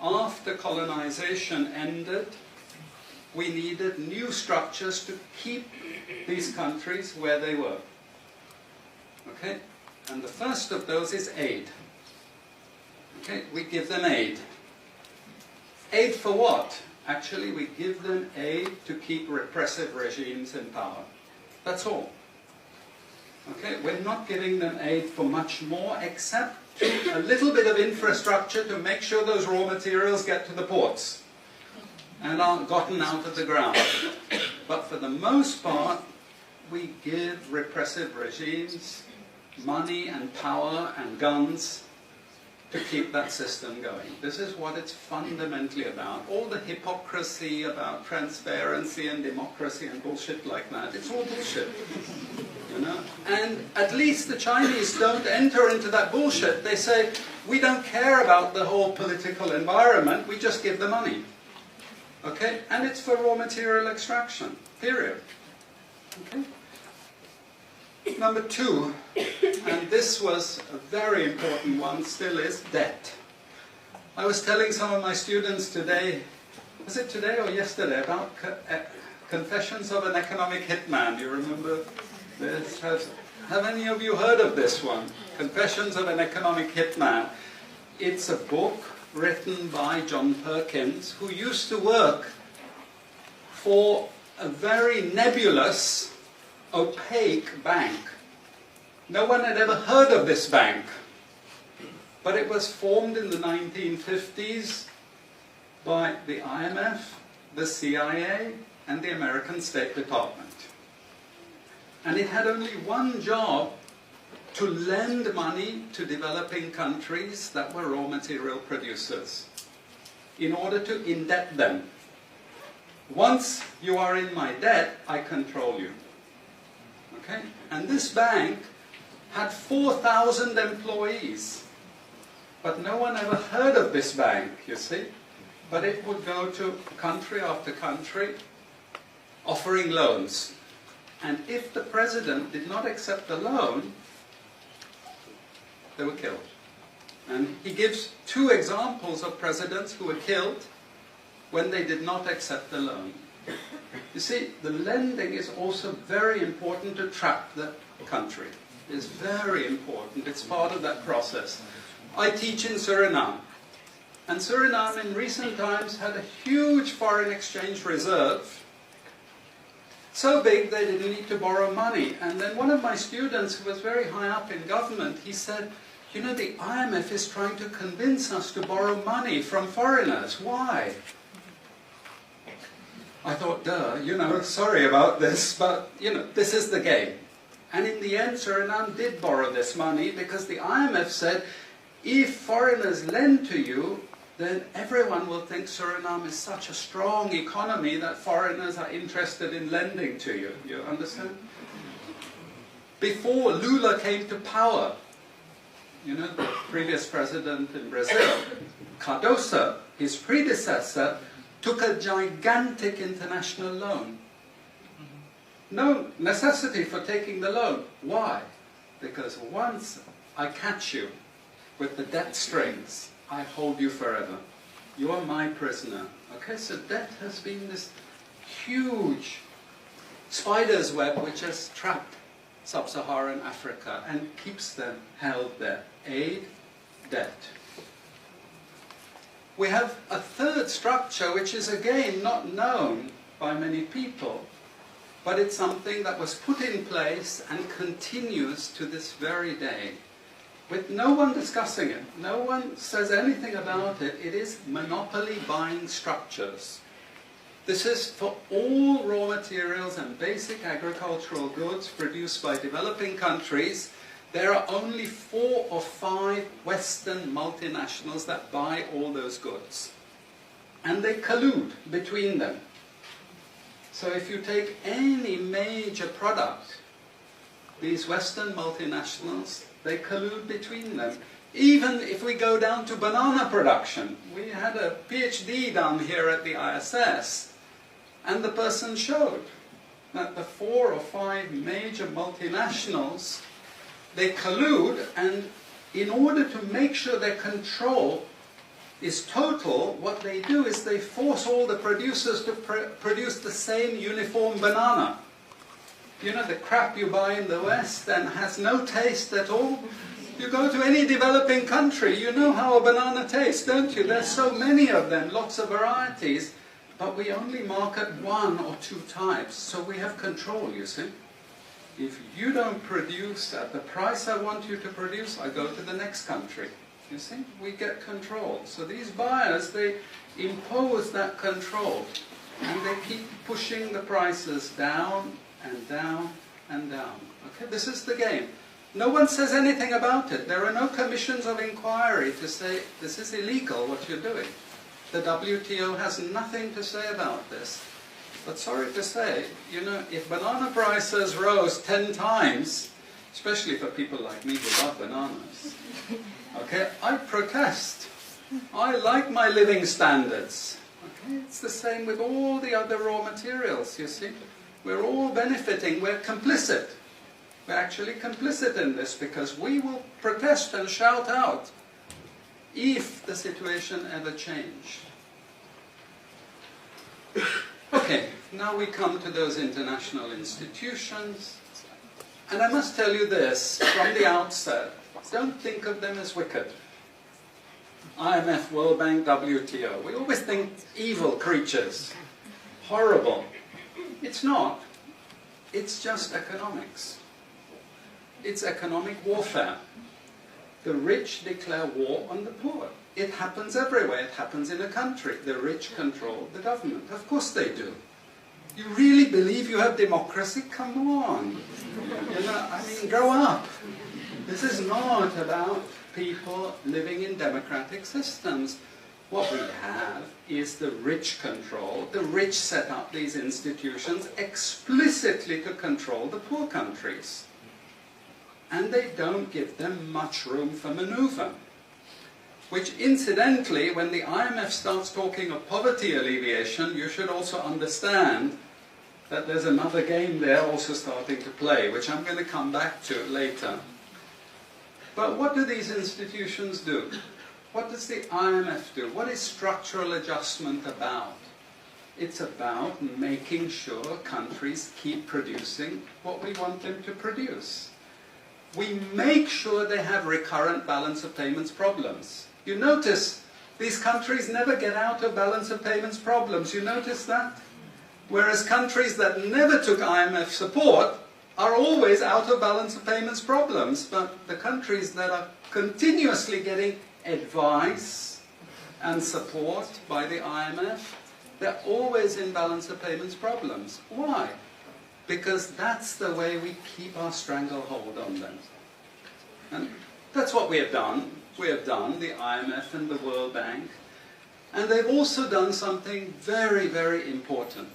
after colonization ended, we needed new structures to keep these countries where they were. Okay? And the first of those is aid. Okay? We give them aid. Aid for what? Actually, we give them aid to keep repressive regimes in power. That's all. Okay? We're not giving them aid for much more, except a little bit of infrastructure to make sure those raw materials get to the ports and aren't gotten out of the ground. But for the most part, we give repressive regimes money and power and guns to keep that system going. This is what it's fundamentally about. All the hypocrisy about transparency and democracy and bullshit like that, it's all bullshit. You know? And at least the Chinese don't enter into that bullshit. They say, we don't care about the whole political environment, we just give the money. Okay? And it's for raw material extraction, period. Okay? Number two, and this was a very important one, still is, debt. I was telling some of my students today, was it today or yesterday, about Confessions of an Economic Hitman. You remember this? Have any of you heard of this one? Confessions of an Economic Hitman. It's a book written by John Perkins, who used to work for a very nebulous, opaque bank. No one had ever heard of this bank, but it was formed in the 1950s by the IMF, the CIA, and the American State Department. And it had only one job: to lend money to developing countries that were raw material producers in order to indebt them. Once you are in my debt, I control you. Okay? And this bank had 4,000 employees. But no one ever heard of this bank, you see. But it would go to country after country offering loans. And if the president did not accept the loan, they were killed. And he gives two examples of presidents who were killed when they did not accept the loan. You see, the lending is also very important to trap the country. It's very important. It's part of that process. I teach in Suriname. And Suriname in recent times had a huge foreign exchange reserve. So big they didn't need to borrow money. And then one of my students, who was very high up in government, he said, you know, the IMF is trying to convince us to borrow money from foreigners. Why? I thought, duh, you know, sorry about this, but, you know, this is the game. And in the end, Suriname did borrow this money because the IMF said, if foreigners lend to you, then everyone will think Suriname is such a strong economy that foreigners are interested in lending to you. You understand? Before Lula came to power, you know, the previous president in Brazil, Cardoso, his predecessor, took a gigantic international loan. No necessity for taking the loan. Why? Because once I catch you with the debt strings, I hold you forever. You are my prisoner. Okay, so debt has been this huge spider's web which has trapped sub-Saharan Africa and keeps them held there. Aid, debt. We have a third structure which is again not known by many people, but it's something that was put in place and continues to this very day, with no one discussing it. No one says anything about it. It is monopoly buying structures. This is for all raw materials and basic agricultural goods produced by developing countries. There are only 4 or 5 Western multinationals that buy all those goods. And they collude between them. So if you take any major product, these Western multinationals, they collude between them. Even if we go down to banana production, we had a PhD down here at the ISS, and the person showed that the 4 or 5 major multinationals, they collude, and in order to make sure they control is total, what they do is they force all the producers to produce the same uniform banana. You know, the crap you buy in the West and has no taste at all. You go to any developing country, you know how a banana tastes, don't you? There's so many of them, lots of varieties, but we only market 1 or 2 types, so we have control, you see. If you don't produce at the price I want you to produce, I go to the next country. You see, we get control. So these buyers, they impose that control, and they keep pushing the prices down and down and down. Okay, this is the game. No one says anything about it. There are no commissions of inquiry to say, this is illegal, what you're doing. The WTO has nothing to say about this. But sorry to say, you know, if banana prices rose 10 times, especially for people like me who love bananas, okay, I protest. I like my living standards. Okay, it's the same with all the other raw materials, you see. We're all benefiting, we're complicit. We're actually complicit in this because we will protest and shout out if the situation ever changed. Okay, now we come to those international institutions. And I must tell you this from the outset. Don't think of them as wicked. IMF, World Bank, WTO. We always think evil creatures. Horrible. It's not. It's just economics. It's economic warfare. The rich declare war on the poor. It happens everywhere. It happens in a country. The rich control the government. Of course they do. You really believe you have democracy? Come on. You know, I mean, grow up. This is not about people living in democratic systems. What we have is the rich control. The rich set up these institutions explicitly to control the poor countries. And they don't give them much room for maneuver. Which incidentally, when the IMF starts talking of poverty alleviation, you should also understand that there's another game there also starting to play, which I'm going to come back to later. But what do these institutions do? What does the IMF do? What is structural adjustment about? It's about making sure countries keep producing what we want them to produce. We make sure they have recurrent balance of payments problems. You notice these countries never get out of balance of payments problems. You notice that? Whereas countries that never took IMF support are always out of balance of payments problems. But the countries that are continuously getting advice and support by the IMF, they're always in balance of payments problems. Why? Because that's the way we keep our stranglehold on them. And that's what we have done. We have done, the IMF and the World Bank. And they've also done something very, very important.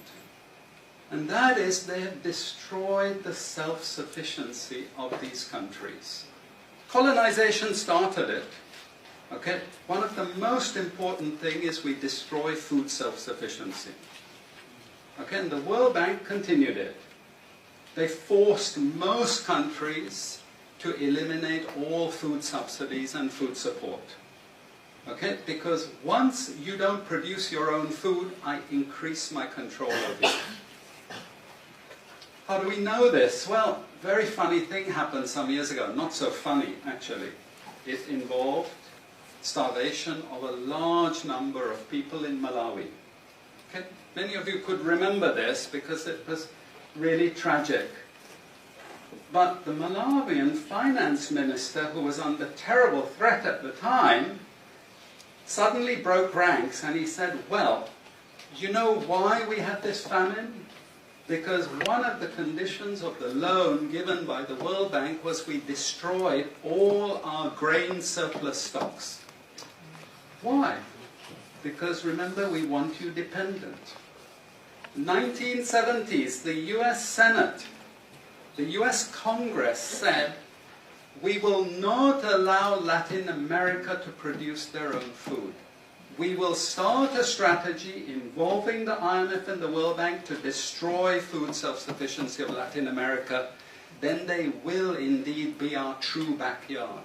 And that is they have destroyed the self-sufficiency of these countries. Colonization started it. Okay? One of the most important things is we destroy food self-sufficiency. Okay? And the World Bank continued it. They forced most countries to eliminate all food subsidies and food support. Okay? Because once you don't produce your own food, I increase my control over you. How do we know this? Well, very funny thing happened some years ago. Not so funny, actually. It involved starvation of a large number of people in Malawi. Okay? Many of you could remember this because it was really tragic. But the Malawian finance minister, who was under terrible threat at the time, suddenly broke ranks and he said, well, you know why we had this famine? Because one of the conditions of the loan given by the World Bank was we destroyed all our grain surplus stocks. Why? Because remember, we want you dependent. 1970s, the US Senate, the US Congress said, we will not allow Latin America to produce their own food. We will start a strategy involving the IMF and the World Bank to destroy food self-sufficiency of Latin America. Then they will indeed be our true backyard.